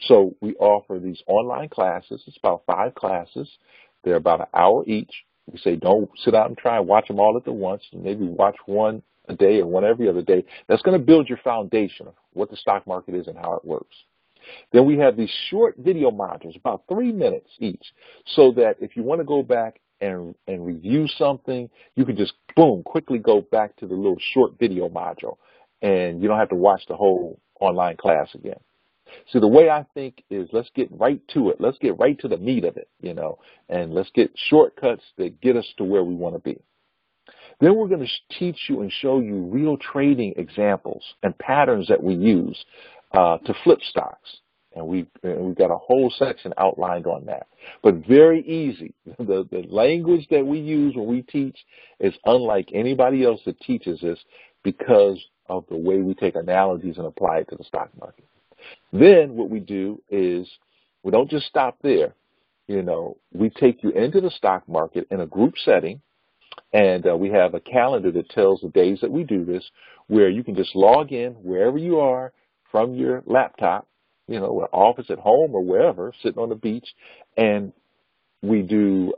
So we offer these online classes. It's about 5 classes. They're about an hour each. We say don't sit out and try and watch them all at once. Maybe watch one a day or one every other day. That's going to build your foundation of what the stock market is and how it works. Then we have these short video modules, about 3 minutes each, so that if you want to go back and review something, you can just, boom, quickly go back to the little short video module, and you don't have to watch the whole online class again. See, the way I think is let's get right to it. Let's get right to the meat of it, and let's get shortcuts that get us to where we want to be. Then we're going to teach you and show you real trading examples and patterns that we use to flip stocks. And we've got a whole section outlined on that. But very easy. The language that we use when we teach is unlike anybody else that teaches this because of the way we take analogies and apply it to the stock market. Then what we do is we don't just stop there. We take you into the stock market in a group setting, and we have a calendar that tells the days that we do this, where you can just log in wherever you are from your laptop, office at home or wherever, sitting on the beach, and we do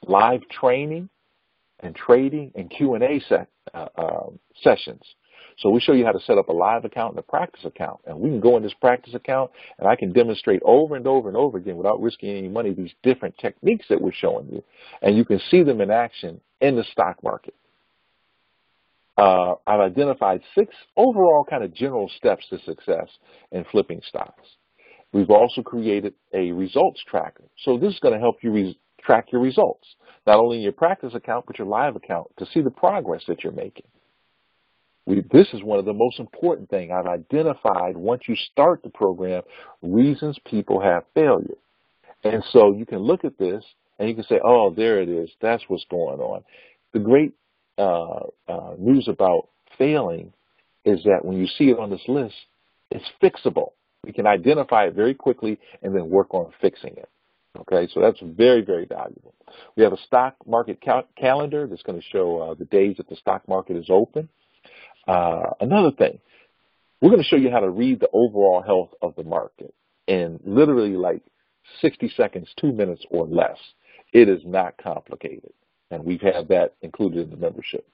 live training and trading and Q&A sessions. So we show you how to set up a live account and a practice account. And we can go in this practice account, and I can demonstrate over and over and over again without risking any money these different techniques that we're showing you. And you can see them in action in the stock market. I've identified 6 overall kind of general steps to success in flipping stocks. We've also created a results tracker. So this is going to help you track your results, not only in your practice account, but your live account, to see the progress that you're making. This is one of the most important things. I've identified, once you start the program, reasons people have failure. And so you can look at this and you can say, oh, there it is. That's what's going on. The great news about failing is that when you see it on this list, it's fixable. We can identify it very quickly and then work on fixing it. Okay, so that's very, very valuable. We have a stock market calendar that's going to show the days that the stock market is open. Another thing, we're going to show you how to read the overall health of the market in literally like 60 seconds, 2 minutes or less. It is not complicated, and we've had that included in the membership.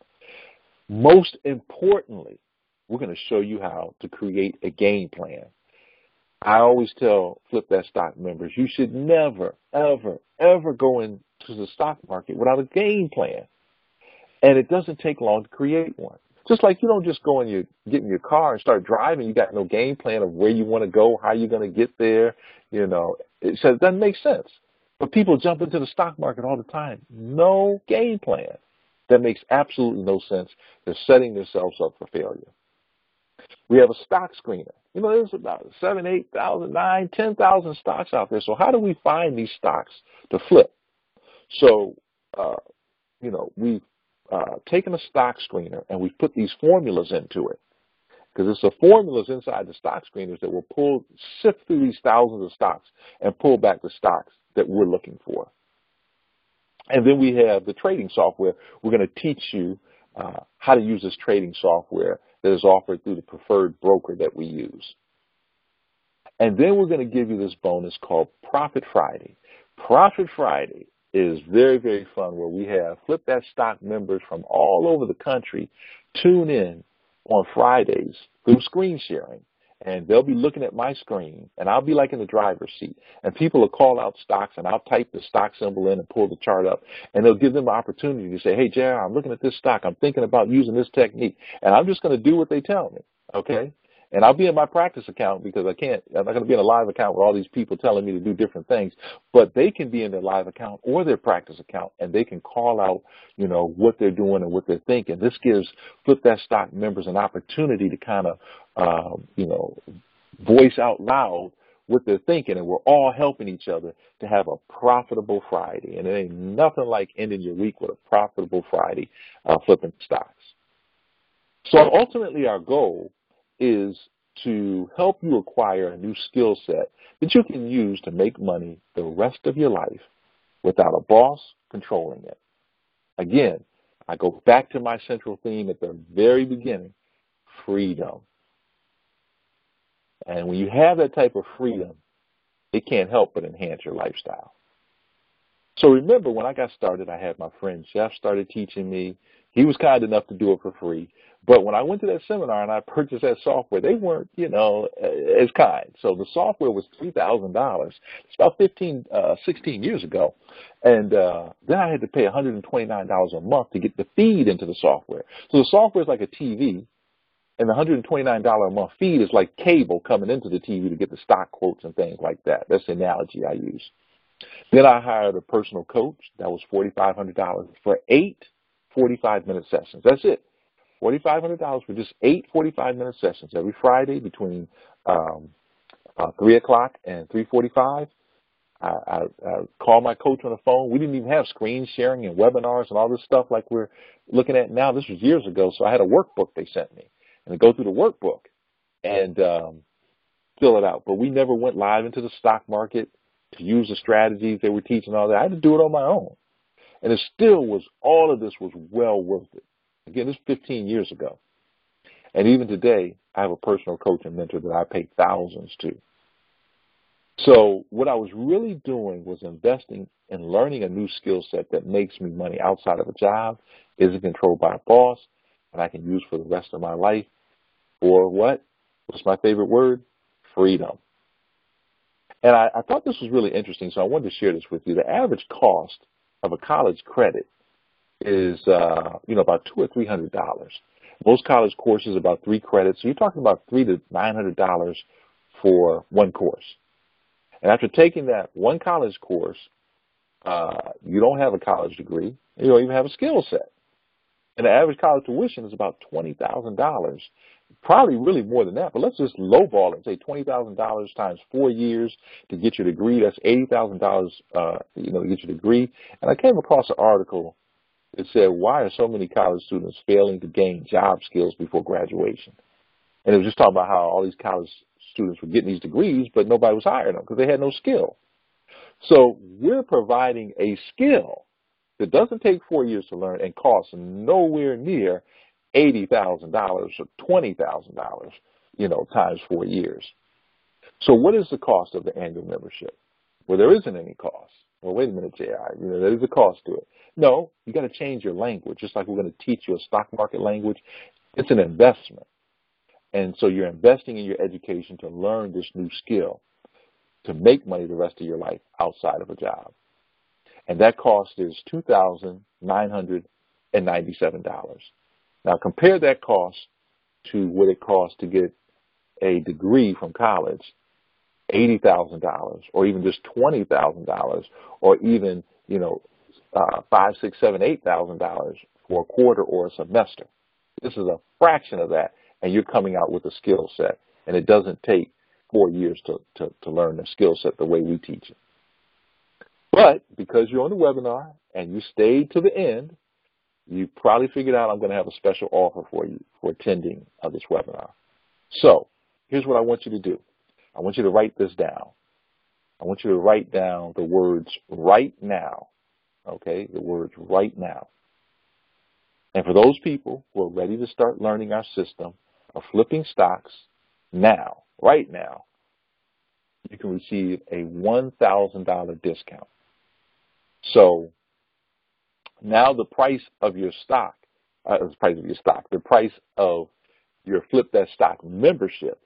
Most importantly, we're going to show you how to create a game plan. I always tell Flip That Stock members, you should never, ever, ever go into the stock market without a game plan. And it doesn't take long to create one. Just like you don't just go and get in your car and start driving. You got no game plan of where you want to go, how you're going to get there. You know, it doesn't make sense. But people jump into the stock market all the time. No game plan. That makes absolutely no sense. They're setting themselves up for failure. We have a stock screener. You know, there's about 7,000, 8,000, 9,000, 10,000 stocks out there. So how do we find these stocks to flip? So, we've taken a stock screener and we've put these formulas into it. Because it's the formulas inside the stock screeners that will sift through these thousands of stocks and pull back the stocks that we're looking for. And then we have the trading software. We're going to teach you how to use this trading software that is offered through the preferred broker that we use. And then we're going to give you this bonus called Profit Friday. Profit Friday is very, very fun, where we have Flip That Stock members from all over the country tune in on Fridays through screen sharing. And they'll be looking at my screen, and I'll be like in the driver's seat. And people will call out stocks, and I'll type the stock symbol in and pull the chart up. And they'll give them an opportunity to say, hey, JR, I'm looking at this stock. I'm thinking about using this technique. And I'm just going to do what they tell me, okay? And I'll be in my practice account because I'm not going to be in a live account with all these people telling me to do different things. But they can be in their live account or their practice account, and they can call out, what they're doing and what they're thinking. This gives Flip That Stock members an opportunity to kind of, voice out loud what they're thinking, and we're all helping each other to have a profitable Friday. And it ain't nothing like ending your week with a profitable Friday flipping stocks. So ultimately our goal is to help you acquire a new skill set that you can use to make money the rest of your life without a boss controlling it. Again, I go back to my central theme at the very beginning, freedom. And when you have that type of freedom, it can't help but enhance your lifestyle. So remember, when I got started, I had my friend Jeff started teaching me. He was kind enough to do it for free. But when I went to that seminar and I purchased that software, they weren't, as kind. So the software was $3,000. It's about 16 years ago. And then I had to pay $129 a month to get the feed into the software. So the software is like a TV. And the $129 a month feed is like cable coming into the TV to get the stock quotes and things like that. That's the analogy I use. Then I hired a personal coach. That was $4,500 for 8 45-minute sessions. That's it. $4,500 for just 8 45-minute sessions every Friday between 3 o'clock and 3:45. I called my coach on the phone. We didn't even have screen sharing and webinars and all this stuff like we're looking at now. This was years ago, so I had a workbook they sent me. And I go through the workbook and fill it out. But we never went live into the stock market to use the strategies they were teaching, all that. I had to do it on my own. And all of this was well worth it. Again, this was 15 years ago. And even today, I have a personal coach and mentor that I pay thousands to. So what I was really doing was investing in learning a new skill set that makes me money outside of a job, isn't controlled by a boss, and I can use for the rest of my life, for what? What's my favorite word? Freedom. And I thought this was really interesting, so I wanted to share this with you. The average cost of a college credit is, about $200 or $300. Most college courses about 3 credits. So you're talking about $300 to $900 for one course. And after taking that one college course, you don't have a college degree. You don't even have a skill set. And the average college tuition is about $20,000. Probably really more than that, but let's just lowball it and say $20,000 times 4 years to get your degree. That's $80,000, to get your degree. And I came across an article that said, why are so many college students failing to gain job skills before graduation? And it was just talking about how all these college students were getting these degrees, but nobody was hiring them because they had no skill. So we're providing a skill that doesn't take 4 years to learn and costs nowhere near $80,000 or $20,000, times 4 years. So what is the cost of the annual membership? Well, there isn't any cost. Well, wait a minute, J.I., there is a cost to it. No, you got to change your language, just like we're going to teach you a stock market language. It's an investment. And so you're investing in your education to learn this new skill to make money the rest of your life outside of a job. And that cost is $2,997. Now compare that cost to what it costs to get a degree from college, $80,000, or even just $20,000, or even, $5,000, $6,000, $7,000, $8,000 for a quarter or a semester. This is a fraction of that, and you're coming out with a skill set. And it doesn't take 4 years to learn the skill set the way we teach it. But because you're on the webinar and you stayed to the end, you probably figured out I'm going to have a special offer for you for attending this webinar. So here's what I want you to do. I want you to write this down. I want you to write down the words right now, okay, the words right now. And for those people who are ready to start learning our system of flipping stocks now, right now, you can receive a $1,000 discount. So now the price of your stock, the price of your Flip That Stock membership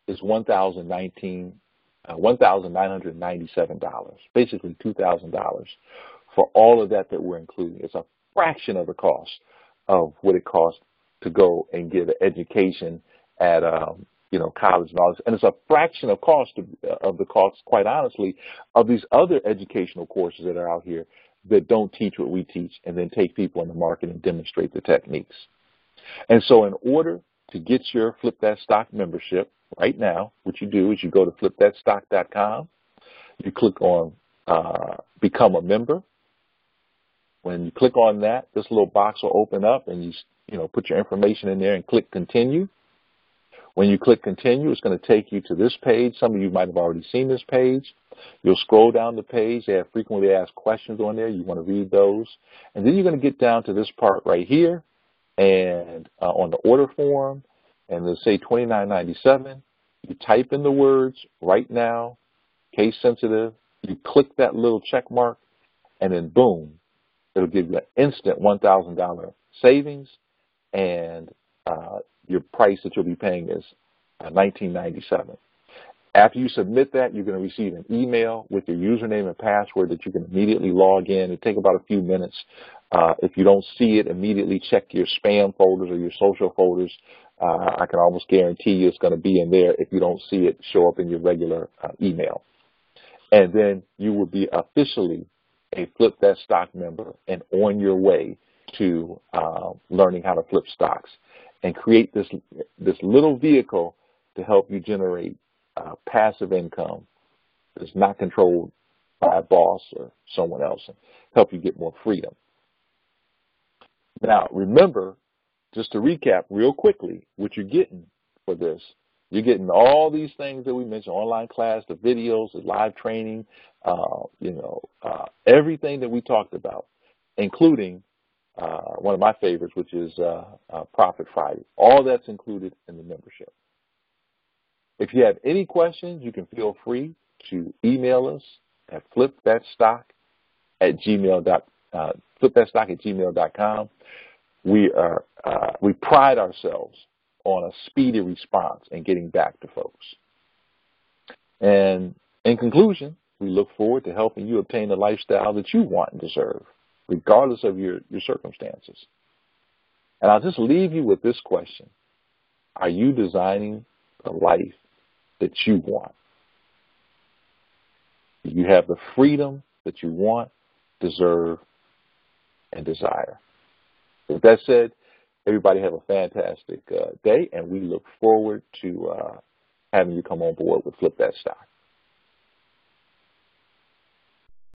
is $1,997, basically $2,000 for all of that we're including. It's a fraction of the cost of what it costs to go and get an education at college and all this. And it's a fraction of the cost, quite honestly, of these other educational courses that are out here that don't teach what we teach and then take people in the market and demonstrate the techniques. And so in order to get your Flip That Stock membership right now, what you do is you go to flipthatstock.com, you click on Become a Member. When you click on that, this little box will open up and you put your information in there and click Continue. When you click Continue, it's going to take you to this page. Some of you might have already seen this page. You'll scroll down the page. They have frequently asked questions on there. You want to read those. And then you're going to get down to this part right here and on the order form, and they'll say $29.97. You type in the words right now, case sensitive. You click that little check mark, and then boom, it'll give you an instant $1,000 savings, and your price that you'll be paying is $19.97. After you submit that, you're going to receive an email with your username and password that you can immediately log in. It'll take about a few minutes. If you don't see it, immediately check your spam folders or your social folders. I can almost guarantee you it's going to be in there. If you don't see it, show up in your regular email. And then you will be officially a Flip That Stock member and on your way to learning how to flip stocks and create this little vehicle to help you generate passive income that's not controlled by a boss or someone else, and help you get more freedom. Now, remember, just to recap real quickly, what you're getting for this, you're getting all these things that we mentioned: online class, the videos, the live training, everything that we talked about, including one of my favorites, which is Profit Friday. All that's included in the membership. If you have any questions, you can feel free to email us at flipthatstock@gmail.com. We pride ourselves on a speedy response and getting back to folks. And in conclusion, we look forward to helping you obtain the lifestyle that you want and deserve, regardless of your circumstances. And I'll just leave you with this question. Are you designing the life that you want? Do you have the freedom that you want, deserve, and desire? With that said, everybody have a fantastic day, and we look forward to having you come on board with Flip That Stock.